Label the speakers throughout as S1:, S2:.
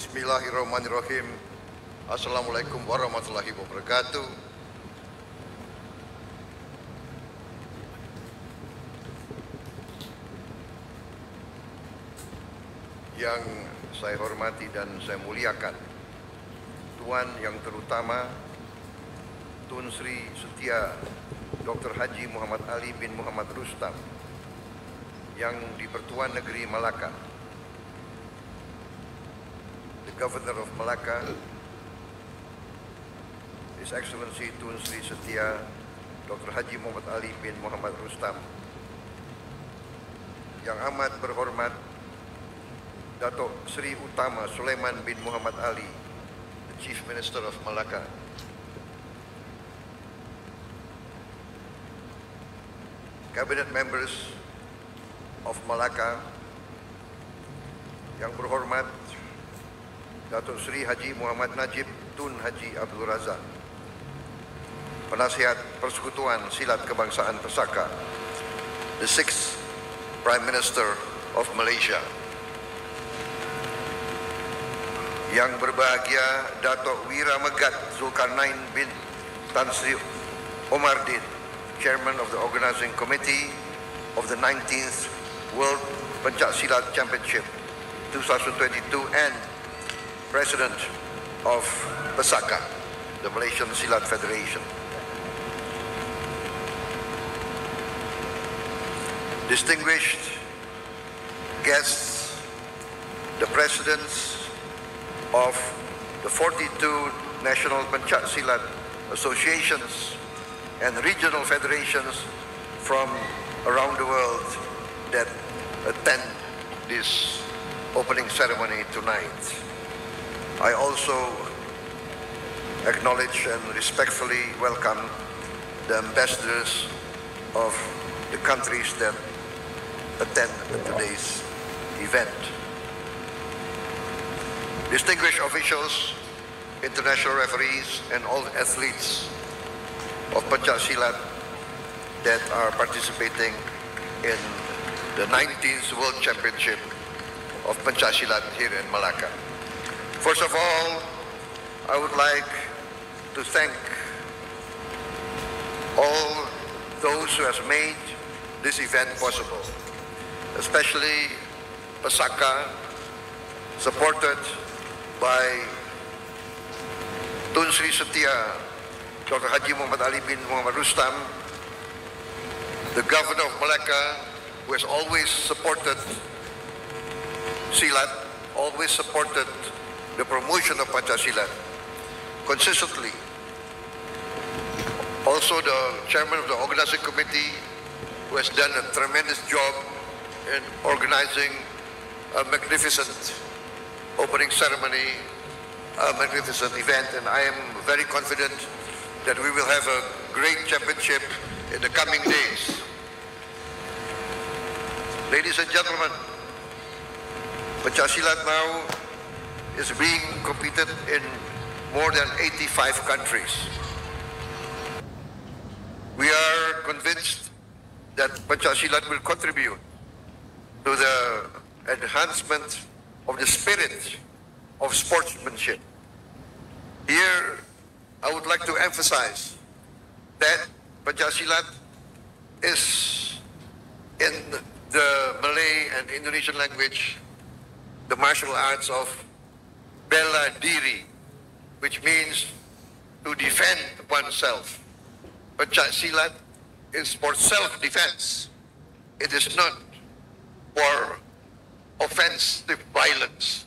S1: Bismillahirrahmanirrahim. Assalamualaikum warahmatullahi wabarakatuh. Yang saya hormati dan saya muliakan, Tuan yang terutama Tun Sri Setia Dr. Haji Muhammad Ali bin Muhammad Rustam yang di Pertuan Negeri Malaka, the Governor of Malacca, His Excellency Tun Sri Setia Dr. Haji Muhammad Ali bin Muhammad Rustam, yang amat berhormat Datuk Sri Utama Sulaiman bin Muhammad Ali, the Chief Minister of Malacca, Cabinet members of Malacca, yang berhormat Datuk Sri Haji Muhammad Najib Tun Haji Abdul Razak, Penasihat Persekutuan Silat Kebangsaan Pesaka, the Sixth Prime Minister of Malaysia, yang berbahagia Datuk Wira Megat Zulkarnain bin Tan Sri Omardin, Chairman of the Organizing Committee of the 19th World Pencak Silat Championship 2022 and President of Pesaka, the Malaysian Silat Federation. Distinguished guests, the presidents of the 42 national Pencak Silat associations and regional federations from around the world that attend this opening ceremony tonight. I also acknowledge and respectfully welcome the ambassadors of the countries that attend today's event. Distinguished officials, international referees, and all athletes of Pencak Silat that are participating in the 19th World Championship of Pencak Silat here in Malacca. First of all, I would like to thank all those who have made this event possible, especially Pesaka, supported by Tun Sri Setia Dr. Haji Muhammad Ali bin Muhammad Rustam, the Governor of Malacca, who has always supported Silat, always supported the promotion of Pencak Silat consistently. Also the Chairman of the Organizing Committee, who has done a tremendous job in organizing a magnificent opening ceremony, a magnificent event, and I am very confident that we will have a great championship in the coming days. Ladies and gentlemen, Pencak Silat now is being competed in more than 85 countries. We are convinced that Pencak Silat will contribute to the enhancement of the spirit of sportsmanship. Here, I would like to emphasize that Pencak Silat is, in the Malay and Indonesian language, the martial arts of bela diri, which means to defend oneself. Pencak Silat is for self-defense. It is not for offensive violence.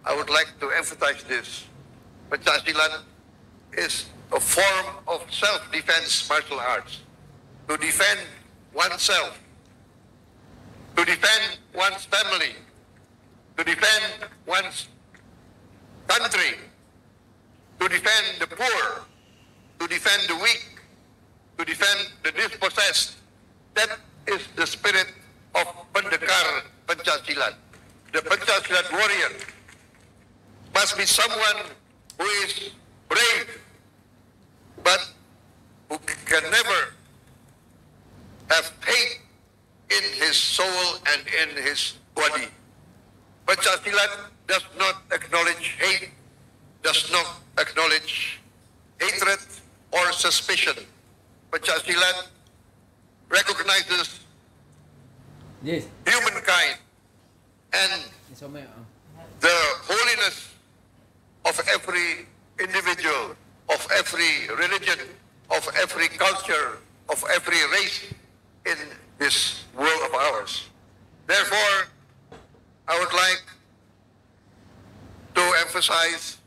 S1: I would like to emphasize this. Pencak Silat is a form of self-defense martial arts. To defend oneself, to defend one's family, to defend one's country, to defend the poor, to defend the weak, to defend the dispossessed. That is the spirit of Pendekar Pencak Silat. The Pencak Silat warrior must be someone who is brave, but who can never have hate in his soul and in his body. Pancasila does not acknowledge hate, does not acknowledge hatred or suspicion. Pancasila recognizes
S2: Yes.
S1: humankind and the holiness of every individual, of every religion, of every culture, of every race in this world of ours. Therefore, I would like to emphasize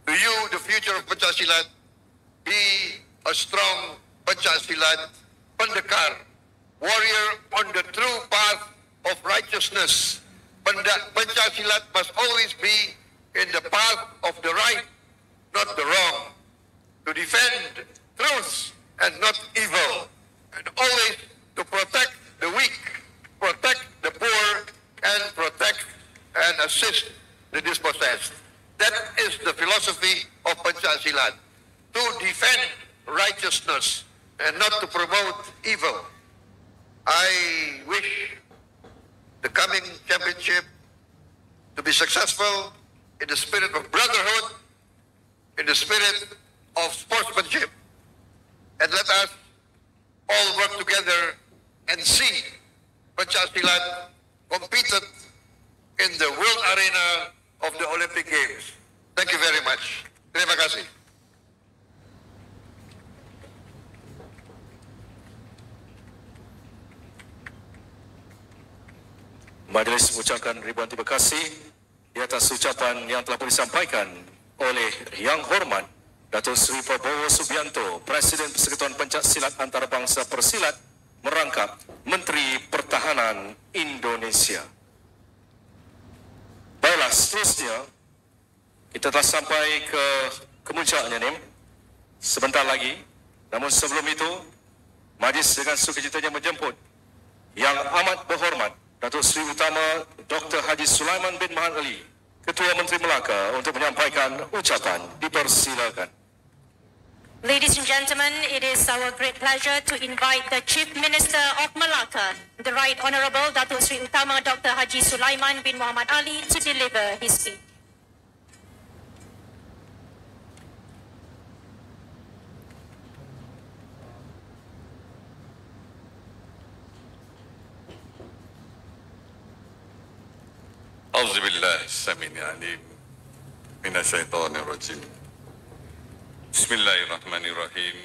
S1: to you the future of Pancasilat. Be a strong Pancasilat Pendekar, warrior on the true path of righteousness. Pancasilat must always be in the path of the right, not the wrong. To defend truth and not evil. And always to protect the weak, protect the poor, and protect and assist the dispossessed. That is the philosophy of Pancasilat. To defend righteousness and not to promote evil. I wish the coming championship to be successful in the spirit of brotherhood, in the spirit of sportsmanship. And let us all work together and see Pancasilat competed in the world arena of the Olympic Games. Thank you very much. Terima kasih.
S3: Majlis mengucapkan ribuan terima kasih di atas ucapan yang telah disampaikan oleh Yang Hormat Datuk Seri Prabowo Subianto, Presiden Persekutuan Pencak Silat Antarabangsa Persilat, merangkap Menteri Pertahanan Indonesia. Baiklah, seterusnya kita telah sampai ke kemuncaknya ni sebentar lagi. Namun sebelum itu, majlis dengan sukacitanya menjemput Yang Amat Berhormat Datuk Seri Utama Dr. Haji Sulaiman bin Muhammad Ali, Ketua Menteri Melaka, untuk menyampaikan ucapan. Dipersilakan.
S4: Ladies and gentlemen, it is our great pleasure to invite the Chief Minister of Malacca, the Right Honourable Datuk Seri Utama Dr. Haji Sulaiman bin Muhammad Ali, to deliver his speech.
S5: أعوذ بالله السميع العليم من الشيطان الرجيم بسم الله الرحمن الرحيم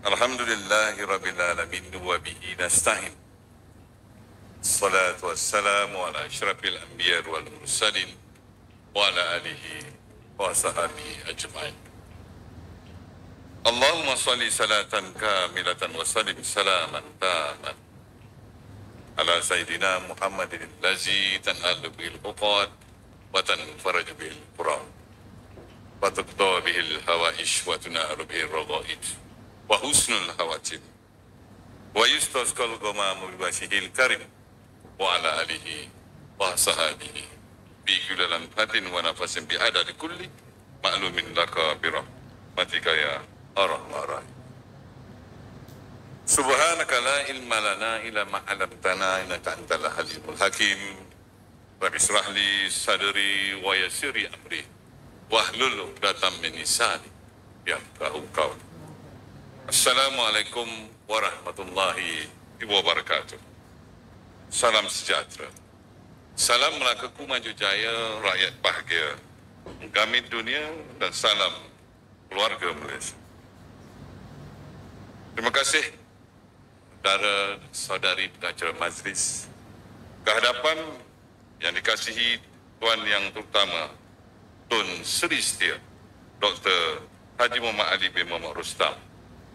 S5: الحمد لله رب العالمين وبه نستعين الصلاة والسلام على أشرف الأنبياء والمرسلين وعلى آله وصحبه أجمعين اللهم صل صلاة كاملة وسلم سلاما تاما على سيدنا محمد الذي تنال به العقد وتنفرج به الكرام وتقضى به الهوائج وتنال به الرغائب وحسن الخواتيم ويستسقى الغمام بوجهه الكريم وعلى آله وصحبه بكل لمحة ونفس بعدد كل معلوم لك برحمتك يا أرحم الراحمين Subhanaka la ilma lana illa ma 'allamtana innaka antal halimul hakim. Rabbi shrah li sadri wa yassir li amri wahlul 'uqdatam min lisani yafqahu qawli. Assalamualaikum warahmatullahi wabarakatuh. Salam sejahtera. Salam Melaka Maju Jaya, rakyat bahagia, gamit dunia, dan salam keluarga Malaysia. Terima kasih saudara-saudari pengacara majlis, kehadapan yang dikasihi Tuan Yang Terutama Tun Seri Setia Dr. Haji Muhammad Ali bin Muhammad Rustam,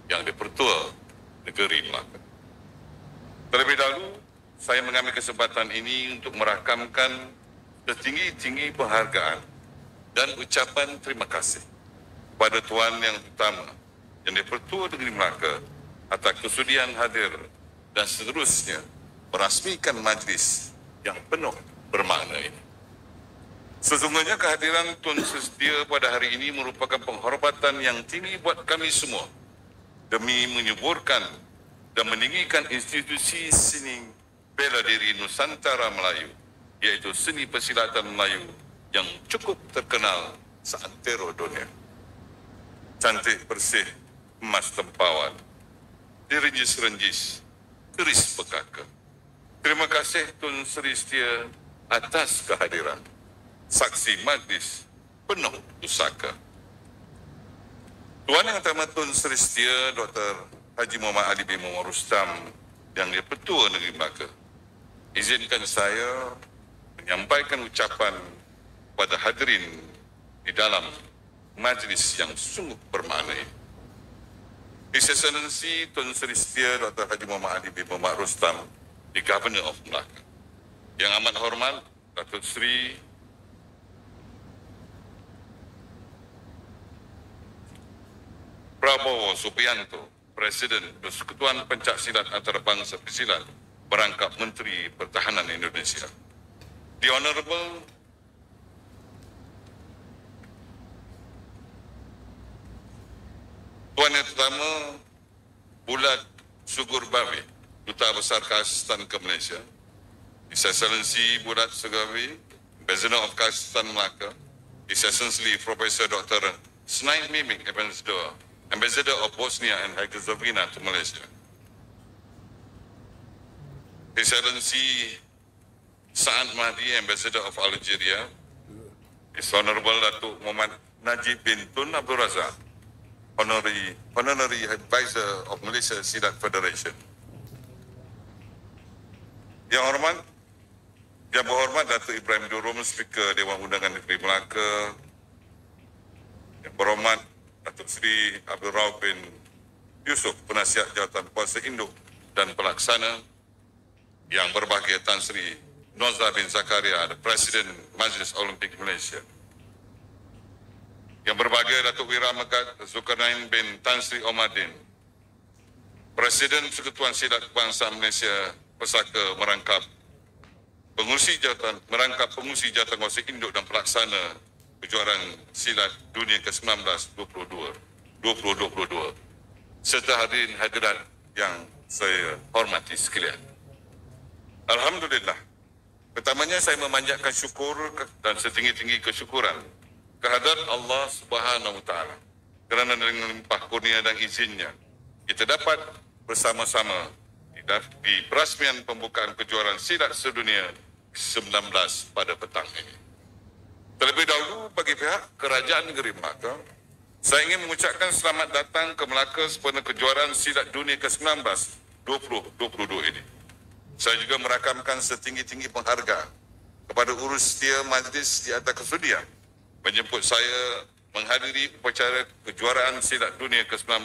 S5: Yang di-Pertua Negeri Melaka. Terlebih dahulu, saya mengambil kesempatan ini untuk merakamkan setinggi-tinggi penghargaan dan ucapan terima kasih kepada Tuan Yang Terutama Yang di-Pertua Negeri Melaka atas kesudian hadir dan seterusnya merasmikan majlis yang penuh bermakna ini. Sesungguhnya kehadiran Tun Setia pada hari ini merupakan penghormatan yang tinggi buat kami semua demi menyuburkan dan meninggikan institusi seni bela diri Nusantara Melayu, iaitu seni persilatan Melayu yang cukup terkenal seantero dunia. Cantik bersih, emas tempawan, direnjis-renjis, keris bekaka. Terima kasih Tun Sri Setia atas kehadiran. Saksi majlis penuh pusaka. Tuan Yang Terhormat Tun Sri Setia Dr. Haji Muhammad Ali bin Muhammad Rustam yang di-Pertua Negeri Melaka, izinkan saya menyampaikan ucapan kepada hadirin di dalam majlis yang sungguh bermakna ini. His Excellency Tun Sri Setia Dr. Haji Muhammad Ali bin Muhammad Rustam, the Governor of Melaka. Yang amat hormat Datuk Seri Prabowo Subianto, Presiden Persekutuan Pencaksilat Antarabangsa Pesilat, merangkap Menteri Pertahanan Indonesia. The Honorable Tuan Yang Pertama Bulat Sugur Bawi, Duta Besar Kazakhstan ke Malaysia. His Excellency Bulat Sugur Bawi, Ambassador of Kazakhstan Melaka. His Excellency Professor Dr. Snaid Mimik, Ambassador of Bosnia and Herzegovina to Malaysia. His Excellency Saad Mahdi, Ambassador of Algeria. His Honorable Datuk Muhammad Najib bin Tun Abdul Razak, Honorary Advisor of Malaysia Silat Federation. Yang berhormat Datuk Ibrahim Durum, Speaker Dewan Undangan Negeri Melaka. Yang berhormat Datuk Seri Abdul Rauf bin Yusuf, Penasihat Jawatan Kuasa Induk dan Pelaksana. Yang berbahagia Tan Sri Nozar bin Zakaria, Presiden Majlis Olimpik Malaysia. Yang berbahagia Datuk Wira Megat Zulkarnain bin Tan Sri Omadin, Presiden Persekutuan Silat Kebangsaan Malaysia, Pesaka merangkap pengurusi jawatan kuasa induk dan pelaksana kejuaraan silat dunia ke-19 2022 serta hadirin hadirat yang saya hormati sekalian. Alhamdulillah, pertamanya saya memanjatkan syukur dan setinggi-tinggi kesyukuran kehadrat Allah Subhanahu Wa Taala kerana dengan limpah kurnia dan izinnya kita dapat bersama-sama di perasmian pembukaan kejuaraan silat sedunia 19 pada petang ini. Terlebih dahulu bagi pihak Kerajaan Negeri Melaka, saya ingin mengucapkan selamat datang ke Melaka sempena kejuaraan silat dunia ke-19 2022 ini. Saya juga merakamkan setinggi-tinggi penghargaan kepada urus setia majlis di atas kesudian menjemput saya menghadiri upacara kejuaraan silat dunia ke-19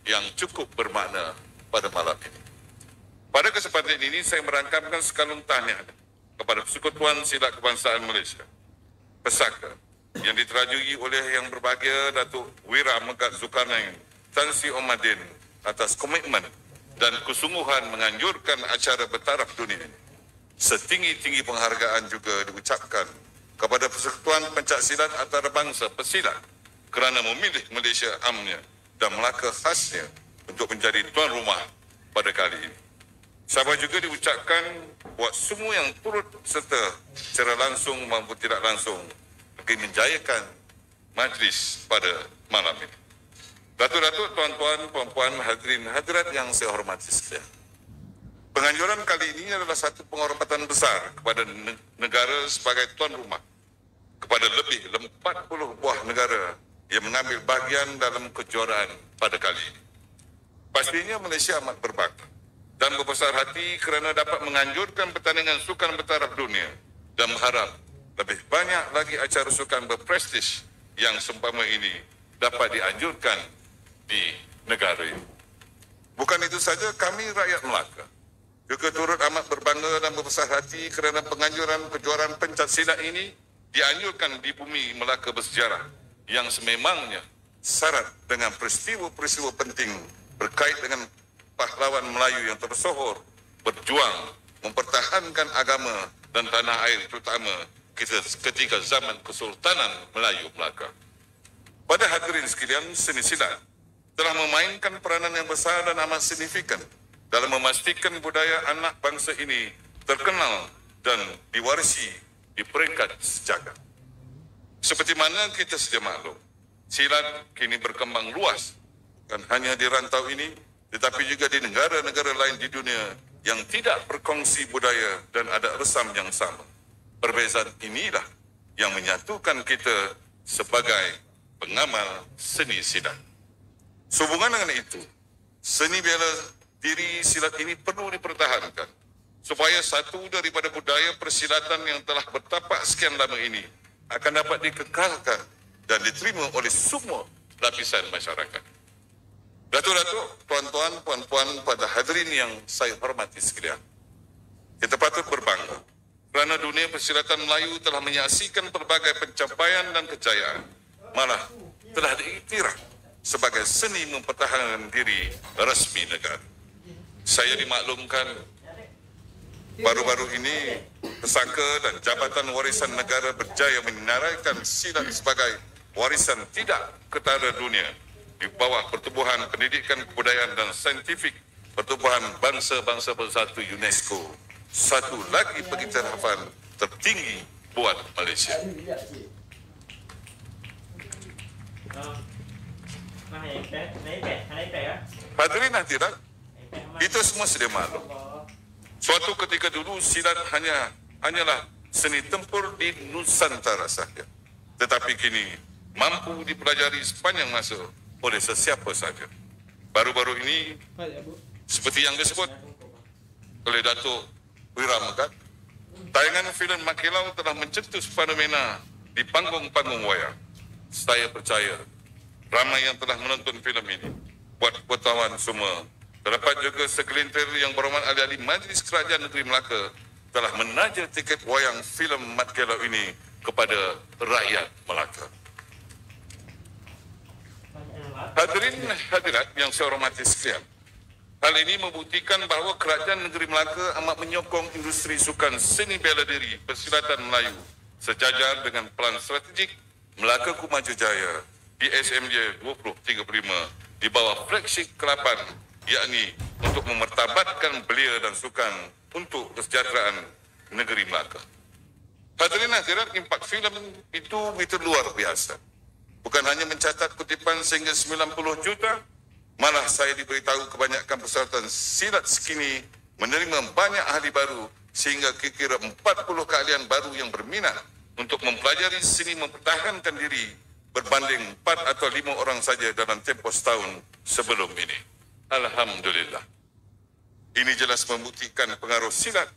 S5: yang cukup bermakna pada malam ini. Pada kesempatan ini saya merangkamkan sekalung tahniah kepada Persekutuan Silat Kebangsaan Malaysia, Pesaka, yang diterajui oleh yang berbahagia Datuk Wira Megat Zulkarnain Tan Sri Omadin atas komitmen dan kesungguhan menganjurkan acara bertaraf dunia ini. Setinggi-tinggi penghargaan juga diucapkan kepada Persekutuan Pencaksilat Antarabangsa Pesilat kerana memilih Malaysia amnya dan Melaka khasnya untuk menjadi tuan rumah pada kali ini. Sahabat juga diucapkan buat semua yang turut serta secara langsung maupun tidak langsung bagi menjayakan majlis pada malam ini. Datuk-datuk, tuan-tuan, puan-puan, hadirin hadirat yang saya hormati sekalian. Penganjuran kali ini adalah satu penghormatan besar kepada negara sebagai tuan rumah kepada lebih 40 buah negara yang mengambil bahagian dalam kejuaraan pada kali ini. Pastinya Malaysia amat berbangga dan berbesar hati kerana dapat menganjurkan pertandingan sukan bertaraf dunia dan mengharap lebih banyak lagi acara sukan berprestij yang seumpama ini dapat dianjurkan di negara ini. Bukan itu saja, kami rakyat Melaka juga turut amat berbangga dan berbesar hati kerana penganjuran kejuaraan pencaksilat ini dianjurkan di bumi Melaka bersejarah yang sememangnya syarat dengan peristiwa-peristiwa penting berkait dengan pahlawan Melayu yang tersohor berjuang mempertahankan agama dan tanah air terutama kita ketika zaman Kesultanan Melayu Melaka. Pada hadirin sekalian, seni silat telah memainkan peranan yang besar dan amat signifikan dalam memastikan budaya anak bangsa ini terkenal dan diwarisi di peringkat sejagat. Seperti mana kita sedia maklum, silat kini berkembang luas, bukan hanya di rantau ini, tetapi juga di negara-negara lain di dunia yang tidak berkongsi budaya dan adat resam yang sama. Perbezaan inilah yang menyatukan kita sebagai pengamal seni silat. Sehubungan dengan itu, seni bela diri silat ini perlu dipertahankan supaya satu daripada budaya persilatan yang telah bertapak sekian lama ini akan dapat dikekalkan dan diterima oleh semua lapisan masyarakat. Datuk-datuk, tuan-tuan, puan-puan, pada hadirin yang saya hormati sekalian, kita patut berbangga kerana dunia persilatan Melayu telah menyaksikan pelbagai pencapaian dan kejayaan, malah telah diiktiraf sebagai seni mempertahankan diri resmi negara. Saya dimaklumkan baru-baru ini pesaka dan Jabatan Warisan Negara berjaya menyenaraikan silat sebagai warisan tidak ketara dunia di bawah Pertubuhan Pendidikan Kebudayaan dan Saintifik Pertubuhan Bangsa-Bangsa Bersatu UNESCO. Satu lagi pengiktirafan tertinggi buat Malaysia. Hadirin hadirat, kita semua sedia maklum. Suatu ketika dulu silat hanyalah seni tempur di Nusantara sahaja. Tetapi kini mampu dipelajari sepanjang masa oleh sesiapa sahaja. Baru-baru ini, seperti yang disebut oleh Datuk Wira Megat, tayangan filem Makilau telah mencetus fenomena di panggung-panggung wayang. Saya percaya ramai yang telah menonton filem ini. Buat wartawan semua, terdapat juga segelintir yang berhormat ahli-ahli Majlis Kerajaan Negeri Melaka telah menaja tiket wayang filem Mat Kelau ini kepada rakyat Melaka. Hadirin hadirat yang saya hormati sekalian, hal ini membuktikan bahawa Kerajaan Negeri Melaka amat menyokong industri sukan seni bela diri persilatan Melayu sejajar dengan pelan strategik Melaka Kumaju Jaya PSMJ 2035 di bawah flagship ke-8, yakni untuk memertabatkan belia dan sukan untuk kesejahteraan negeri Melaka. Hadirin hadirat, impak filem itu begitu luar biasa. Bukan hanya mencatat kutipan sehingga 90 juta, malah saya diberitahu kebanyakan persyaratan silat sekini menerima banyak ahli baru sehingga kira-kira 40 keahlian baru yang berminat untuk mempelajari seni mempertahankan diri berbanding 4 atau 5 orang saja dalam tempoh setahun sebelum ini. Alhamdulillah. Ini jelas membuktikan pengaruh silat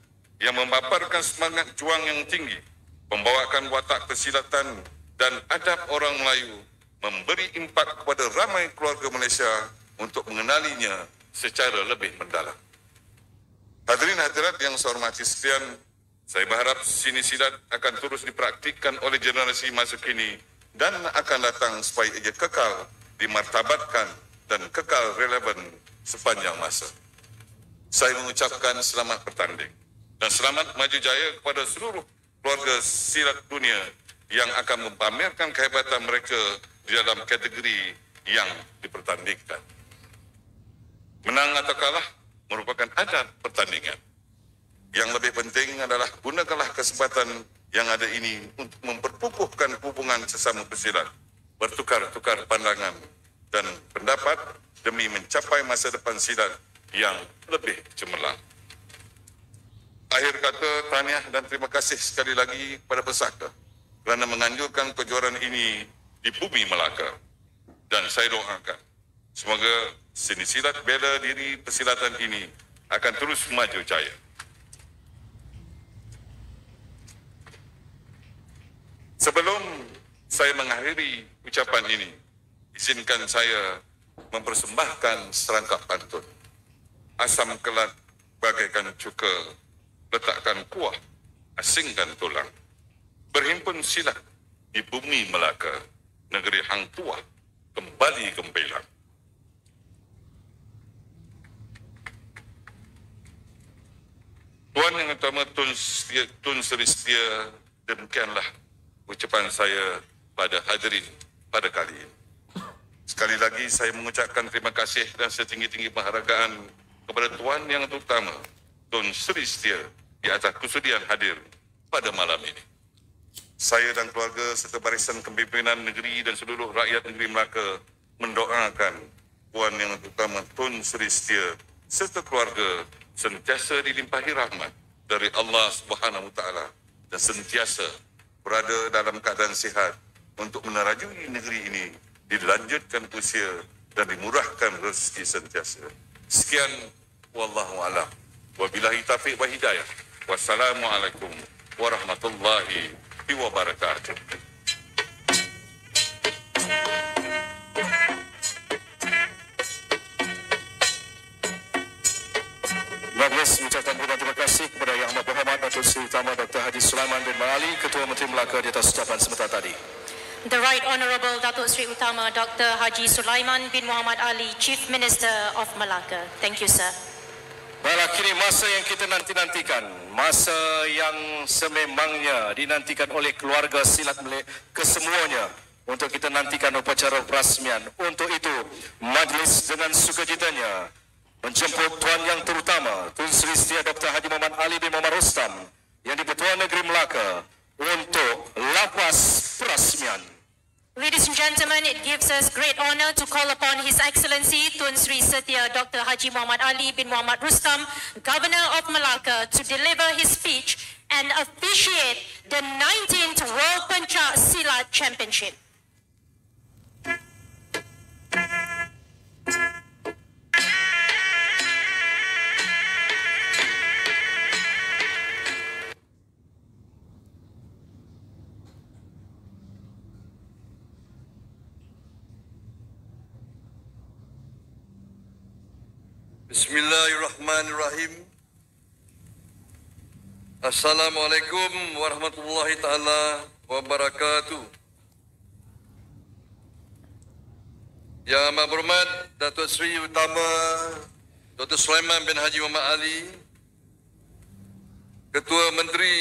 S5: yang memaparkan semangat juang yang tinggi, membawakan watak persilatan dan adab orang Melayu, memberi impak kepada ramai keluarga Malaysia untuk mengenalinya secara lebih mendalam. Hadirin hadirat yang saya hormati sekalian, saya berharap seni silat akan terus dipraktikkan oleh generasi masa kini dan akan datang supaya ia kekal dimartabatkan dan kekal relevan sepanjang masa. Saya mengucapkan selamat bertanding dan selamat maju jaya kepada seluruh keluarga silat dunia yang akan mempamerkan kehebatan mereka di dalam kategori yang dipertandingkan. Menang atau kalah merupakan adat pertandingan. Yang lebih penting adalah gunakanlah kesempatan yang ada ini untuk memperkukuhkan hubungan sesama pesilat, bertukar-tukar pandangan dan pendapat demi mencapai masa depan silat yang lebih cemerlang. Akhir kata, tahniah dan terima kasih sekali lagi kepada pesaka kerana menganjurkan kejuaraan ini di bumi Melaka. Dan saya doakan semoga seni silat bela diri persilatan ini akan terus maju jaya. Sebelum saya mengakhiri ucapan ini, izinkan saya mempersembahkan serangkap pantun. Asam kelat bagaikan cuka, letakkan kuah, asingkan tulang. Berhimpun silat di bumi Melaka, negeri Hang Tuah kembali gemilang. Tuan Yang Utama Tun Sri Setia, demikianlah ucapan saya pada hadirin pada kali ini. Sekali lagi saya mengucapkan terima kasih dan setinggi-tinggi penghargaan kepada Tuan Yang Utama Tun Sri Setia di atas kesudian hadir pada malam ini. Saya dan keluarga serta barisan kepimpinan negeri dan seluruh rakyat negeri Melaka mendoakan Puan Yang Terutama Tun Sri Setia serta keluarga sentiasa dilimpahi rahmat dari Allah Subhanahu Wa Taala dan sentiasa berada dalam keadaan sihat untuk menerajui negeri ini dilanjutkan usia dan dimurahkan rezeki sentiasa. Sekian, wallahu a'lam. Wabillahi taufiq wa hidayah. Wassalamualaikum warahmatullahi wabarakatuh.
S3: Majlis mengucapkan terima kasih kepada Yang Amat Berhormat Datuk Seri Utama Dr. Haji Sulaiman bin Ali, Ketua Menteri Melaka di atas ucapan sebentar tadi.
S4: The Right Honourable Datuk Seri Utama Dr. Haji Sulaiman bin Muhammad Ali, Chief Minister of Malacca. Thank you, sir.
S3: Baiklah, kini masa yang kita nanti-nantikan, masa yang sememangnya dinantikan oleh keluarga silat kesemuanya untuk kita nantikan upacara perasmian. Untuk itu, majlis dengan sukacitanya menjemput Tuan Yang Terutama Tun Sri Setia Dr. Haji Muhammad Ali bin Muhammad Rustam yang di-Pertuan Negeri Melaka untuk lafaz perasmian.
S4: Ladies and gentlemen, it gives us great honor to call upon His Excellency Tun Sri Setia Dr. Haji Muhammad Ali bin Muhammad Rustam, Governor of Malacca, to deliver his speech and officiate the 19th World Pencak Silat Championship.
S1: Bismillahirrahmanirrahim. Assalamualaikum warahmatullahi taala wabarakatuh. Yang Amat Berhormat Datuk Seri Utama Dr. Sulaiman bin Haji Muhammad Ali, Ketua Menteri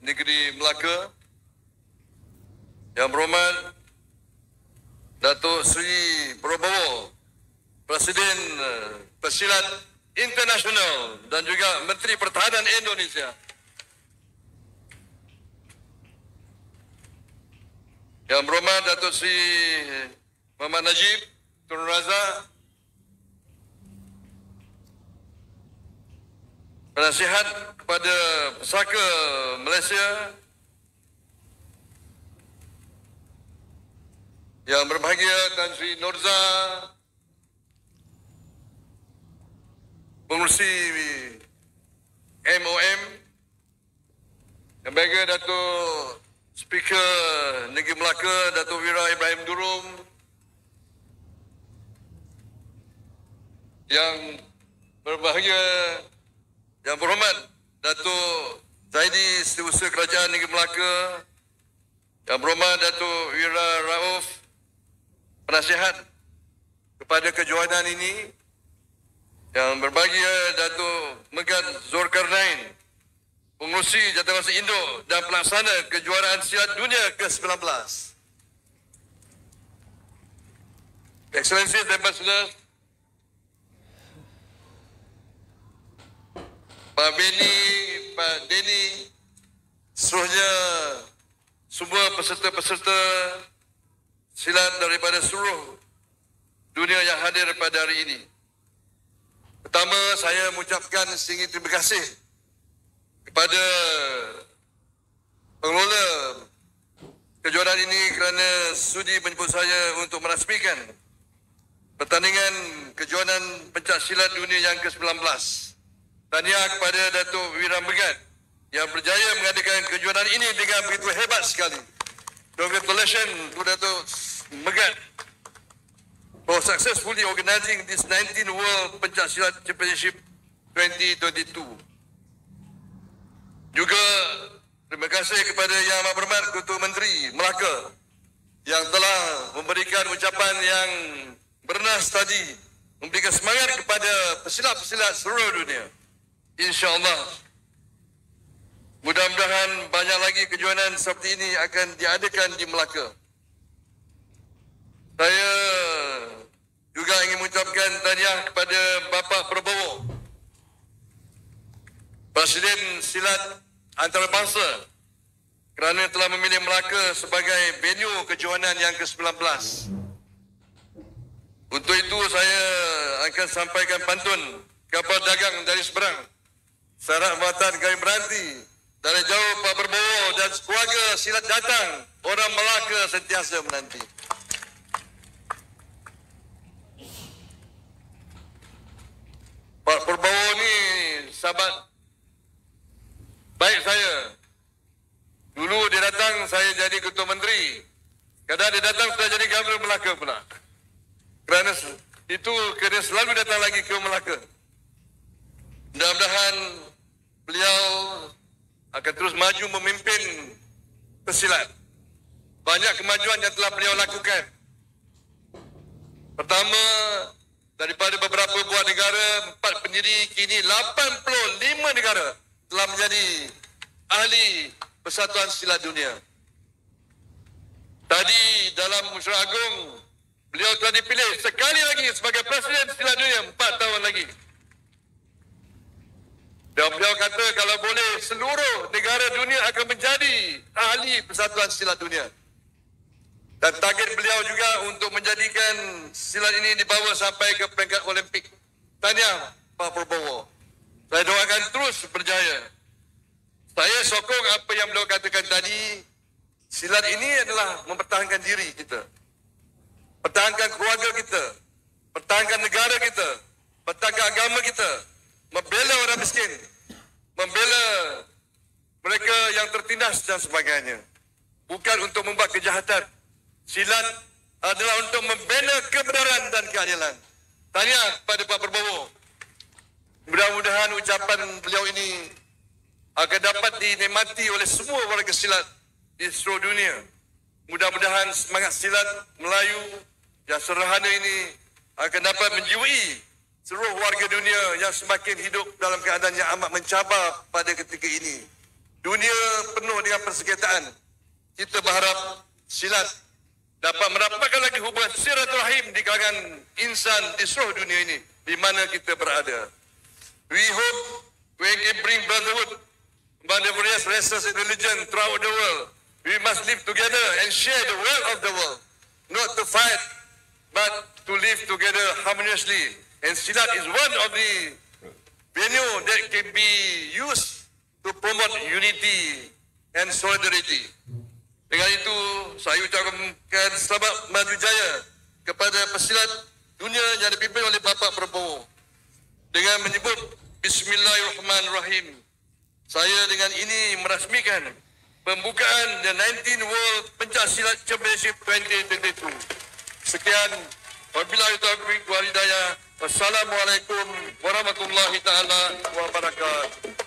S1: Negeri Melaka. Yang Berhormat Datuk Seri Prabowo, Presiden Pesilat Internasional dan juga Menteri Pertahanan Indonesia. Yang Berhormat Datuk Seri Muhammad Najib Tun Razak, Penasihat kepada Pesaka Malaysia. Yang berbahagia Tan Sri Norza, Pengurusi MOM. Yang berbahagia Datuk Speaker Negeri Melaka Datuk Wira Ibrahim Durum. Yang berbahagia Yang Berhormat Datuk Zaidi Setiausaha Kerajaan Negeri Melaka. Yang Berhormat Datuk Wira Rauf, Penasihat kepada kejohanan ini. Yang berbahagia Datuk Megat Zulkarnain, Pengurusi Jawatankuasa Induk dan Pelaksana Kejuaraan Silat Dunia ke-19. Excellency and Ambassadors, Pak Beni, Pak Denny, seluruhnya semua peserta-peserta silat daripada seluruh dunia yang hadir pada hari ini. Pertama, saya mengucapkan setinggi terima kasih kepada pengelola kejuaraan ini kerana sudi menjemput saya untuk merasmikan pertandingan kejuaraan pencak silat dunia yang ke-19. Tahniah kepada Datuk Wira Megat yang berjaya mengadakan kejuaraan ini dengan begitu hebat sekali. Congratulations to Datuk Megat for successfully organizing this 19th World Pencak Silat Championship 2022. Juga terima kasih kepada Yang Amat Berhormat Ketua Menteri Melaka yang telah memberikan ucapan yang bernas tadi, memberikan semangat kepada pesilat-pesilat seluruh dunia. InsyaAllah, mudah-mudahan banyak lagi kejuaraan seperti ini akan diadakan di Melaka. Saya juga ingin mengucapkan tahniah kepada Bapak Prabowo, Presiden Silat Antarabangsa kerana telah memilih Melaka sebagai venue kejohanan yang ke-19. Untuk itu saya akan sampaikan pantun kapal dagang dari seberang. Syarat muatan kami berhenti dari jauh Pak Prabowo dan keluarga silat datang. Orang Melaka sentiasa menanti. Pak Prabowo ni sahabat baik saya. Dulu dia datang saya jadi ketua menteri. Kadang dia datang saya jadi Gubernur Melaka pula. Kerana itu kena selalu datang lagi ke Melaka. Mudah-mudahan beliau akan terus maju memimpin pesilat. Banyak kemajuan yang telah beliau lakukan. Pertama, daripada beberapa buah negara, 4 pendiri, kini 85 negara telah menjadi ahli Persatuan Silat Dunia. Tadi dalam Musyawarah Agung, beliau telah dipilih sekali lagi sebagai Presiden Silat Dunia 4 tahun lagi. Dan beliau kata kalau boleh seluruh negara dunia akan menjadi ahli Persatuan Silat Dunia. Dan target beliau juga untuk menjadikan silat ini dibawa sampai ke peringkat Olimpik. Tahniah Pak Prabowo. Saya doakan terus berjaya. Saya sokong apa yang beliau katakan tadi. Silat ini adalah mempertahankan diri kita. Pertahankan keluarga kita. Pertahankan negara kita. Pertahankan agama kita. Membela orang miskin. Membela mereka yang tertindas dan sebagainya. Bukan untuk membuat kejahatan. Silat adalah untuk membela kebenaran dan keadilan. Tahniah kepada Pak Prabowo. Mudah-mudahan ucapan beliau ini akan dapat dinikmati oleh semua warga silat di seluruh dunia. Mudah-mudahan semangat silat Melayu yang sederhana ini akan dapat menjiwai seluruh warga dunia yang semakin hidup dalam keadaan yang amat mencabar pada ketika ini. Dunia penuh dengan persengketaan. Kita berharap silat dapat merapatkan lagi hubungan silaturahim di kalangan insan di seluruh dunia ini, di mana kita berada. We hope we can bring brotherhood among the various races and religions throughout the world. We must live together and share the wealth of the world, not to fight, but to live together harmoniously. And Silat is one of the venue that can be used to promote unity and solidarity. Dengan itu, saya ucapkan selamat maju jaya kepada pesilat dunia yang dipimpin oleh Bapak Prabowo. Dengan menyebut Bismillahirrahmanirrahim, saya dengan ini merasmikan pembukaan The 19 World Pencak Silat Championship 2022. Sekian, wabillahi taufiq wal hidayah. Wassalamualaikum warahmatullahi taala wabarakatuh.